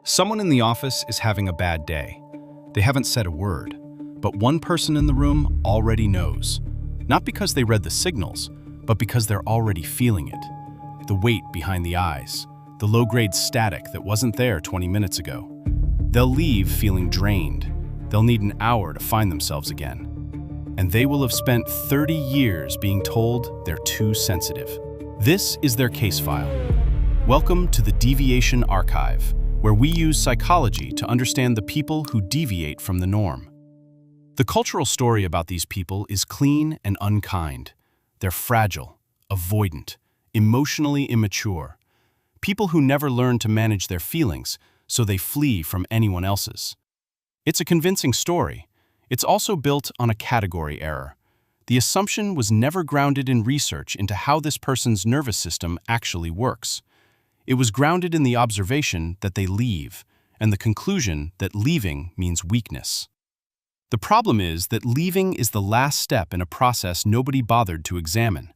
Someone in the office is having a bad day. They haven't said a word, but one person in the room already knows. Not because they read the signals, but because they're already feeling it. The weight behind the eyes, the low-grade static that wasn't there 20 minutes ago. They'll leave feeling drained. They'll need an hour to find themselves again. And they will have spent 30 years being told they're too sensitive. This is their case file. Welcome to the Deviation Archive, where we use psychology to understand the people who deviate from the norm. The cultural story about these people is clean and unkind. They're fragile, avoidant, emotionally immature. People who never learn to manage their feelings, so they flee from anyone else's. It's a convincing story. It's also built on a category error. The assumption was never grounded in research into how this person's nervous system actually works. It was grounded in the observation that they leave, and the conclusion that leaving means weakness. The problem is that leaving is the last step in a process nobody bothered to examine.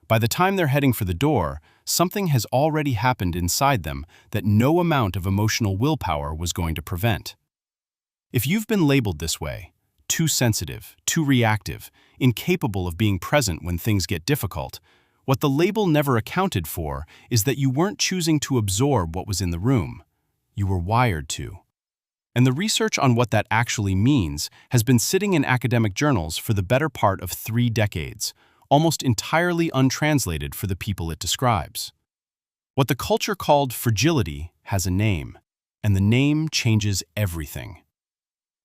By the time they're heading for the door, something has already happened inside them that no amount of emotional willpower was going to prevent. If you've been labeled this way, too sensitive, too reactive, incapable of being present when things get difficult, what the label never accounted for is that you weren't choosing to absorb what was in the room. You were wired to. And the research on what that actually means has been sitting in academic journals for the better part of 3 decades, almost entirely untranslated for the people it describes. What the culture called fragility has a name, and the name changes everything.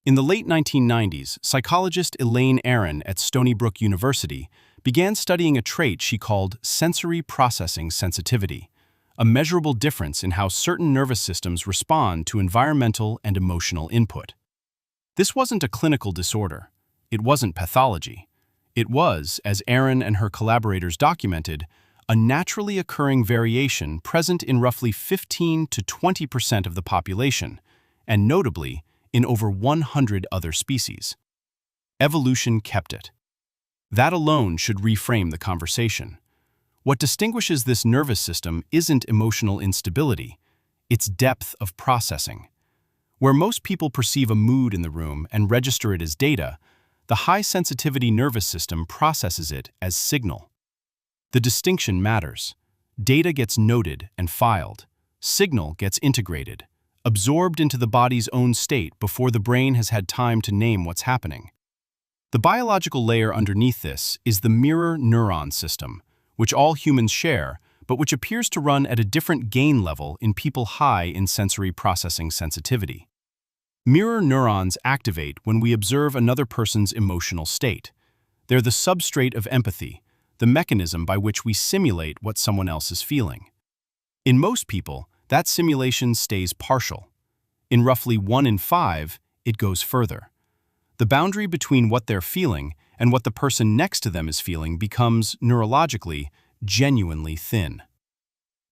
In the late 1990s, psychologist Elaine Aron at Stony Brook University began studying a trait she called sensory processing sensitivity, a measurable difference in how certain nervous systems respond to environmental and emotional input. This wasn't a clinical disorder. It wasn't pathology. It was, as Aron and her collaborators documented, a naturally occurring variation present in roughly 15 to 20% of the population, and notably, in over 100 other species. Evolution kept it. That alone should reframe the conversation. What distinguishes this nervous system isn't emotional instability, it's depth of processing. Where most people perceive a mood in the room and register it as data, the high-sensitivity nervous system processes it as signal. The distinction matters. Data gets noted and filed. Signal gets integrated, absorbed into the body's own state before the brain has had time to name what's happening. The biological layer underneath this is the mirror neuron system, which all humans share, but which appears to run at a different gain level in people high in sensory processing sensitivity. Mirror neurons activate when we observe another person's emotional state. They're the substrate of empathy, the mechanism by which we simulate what someone else is feeling. In most people, that simulation stays partial. In roughly 1 in 5, it goes further. The boundary between what they're feeling and what the person next to them is feeling becomes, neurologically, genuinely thin.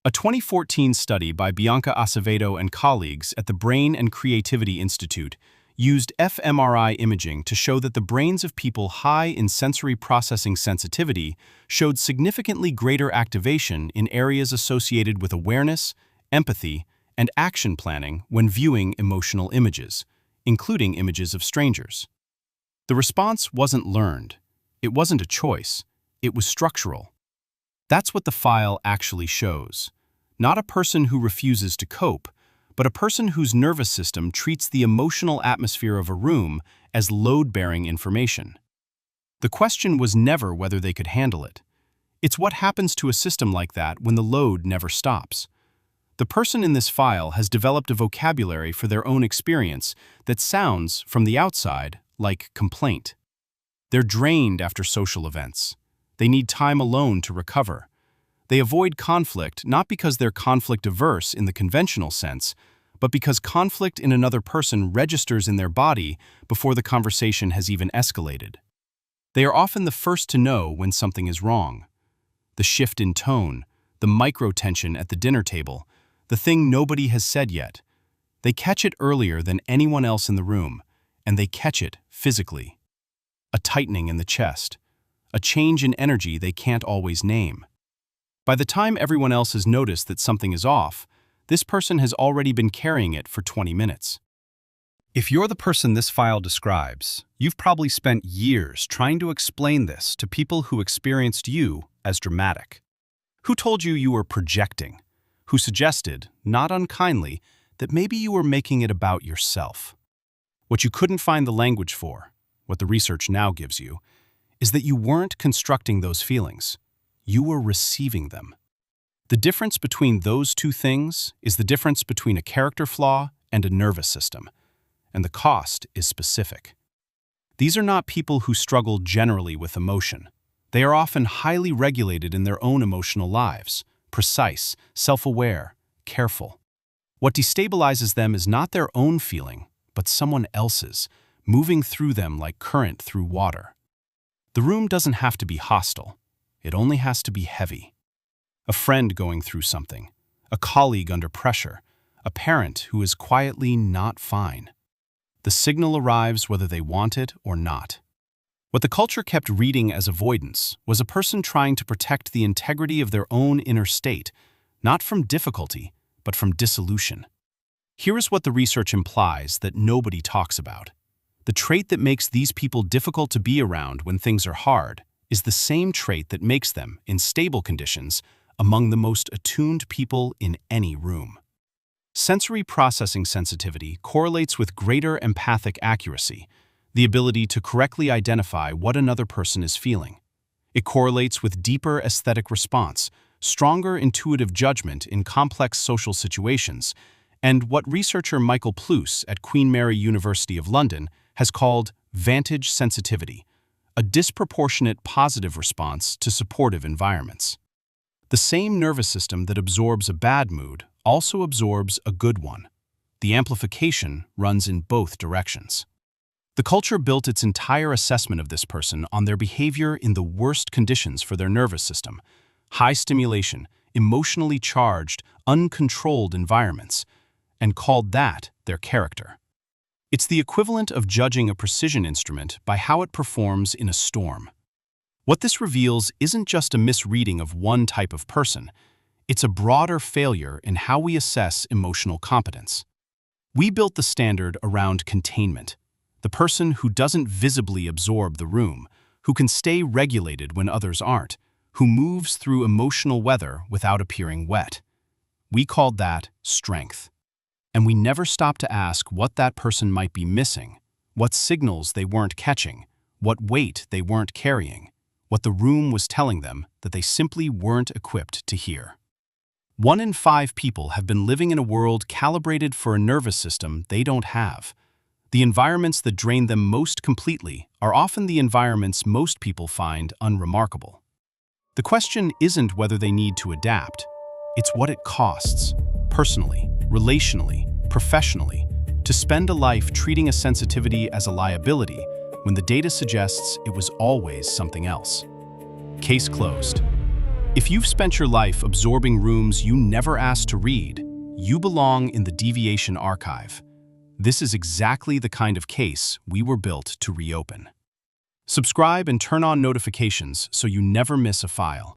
A 2014 study by Bianca Acevedo and colleagues at the Brain and Creativity Institute used fMRI imaging to show that the brains of people high in sensory processing sensitivity showed significantly greater activation in areas associated with awareness, empathy, and action planning when viewing emotional images, including images of strangers. The response wasn't learned. It wasn't a choice. It was structural. That's what the file actually shows. Not a person who refuses to cope, but a person whose nervous system treats the emotional atmosphere of a room as load-bearing information. The question was never whether they could handle it. It's what happens to a system like that when the load never stops. The person in this file has developed a vocabulary for their own experience that sounds, from the outside, like complaint. They're drained after social events. They need time alone to recover. They avoid conflict not because they're conflict-averse in the conventional sense, but because conflict in another person registers in their body before the conversation has even escalated. They are often the first to know when something is wrong. The shift in tone, the micro-tension at the dinner table, the thing nobody has said yet. They catch it earlier than anyone else in the room, and they catch it physically. A tightening in the chest, a change in energy they can't always name. By the time everyone else has noticed that something is off, this person has already been carrying it for 20 minutes. If you're the person this file describes, you've probably spent years trying to explain this to people who experienced you as dramatic. Who told you you were projecting? Who suggested, not unkindly, that maybe you were making it about yourself? What you couldn't find the language for, what the research now gives you, is that you weren't constructing those feelings. You were receiving them. The difference between those two things is the difference between a character flaw and a nervous system, and the cost is specific. These are not people who struggle generally with emotion. They are often highly regulated in their own emotional lives, precise, self-aware, careful. What destabilizes them is not their own feeling, but someone else's, moving through them like current through water. The room doesn't have to be hostile. It only has to be heavy. A friend going through something, a colleague under pressure, a parent who is quietly not fine. The signal arrives whether they want it or not. What the culture kept reading as avoidance was a person trying to protect the integrity of their own inner state, not from difficulty, but from dissolution. Here is what the research implies that nobody talks about. The trait that makes these people difficult to be around when things are hard is the same trait that makes them, in stable conditions, among the most attuned people in any room. Sensory processing sensitivity correlates with greater empathic accuracy, the ability to correctly identify what another person is feeling. It correlates with deeper aesthetic response, stronger intuitive judgment in complex social situations, and what researcher Michael Pluce at Queen Mary University of London has called vantage sensitivity, a disproportionate positive response to supportive environments. The same nervous system that absorbs a bad mood also absorbs a good one. The amplification runs in both directions. The culture built its entire assessment of this person on their behavior in the worst conditions for their nervous system, high stimulation, emotionally charged, uncontrolled environments, and called that their character. It's the equivalent of judging a precision instrument by how it performs in a storm. What this reveals isn't just a misreading of one type of person, it's a broader failure in how we assess emotional competence. We built the standard around containment, the person who doesn't visibly absorb the room, who can stay regulated when others aren't, who moves through emotional weather without appearing wet. We called that strength. And we never stopped to ask what that person might be missing, what signals they weren't catching, what weight they weren't carrying, what the room was telling them that they simply weren't equipped to hear. 1 in 5 people have been living in a world calibrated for a nervous system they don't have. The environments that drain them most completely are often the environments most people find unremarkable. The question isn't whether they need to adapt, it's what it costs, personally, relationally, professionally, to spend a life treating a sensitivity as a liability when the data suggests it was always something else. Case closed. If you've spent your life absorbing rooms you never asked to read, you belong in the deviation archive. This is exactly the kind of case we were built to reopen. Subscribe and turn on notifications so you never miss a file.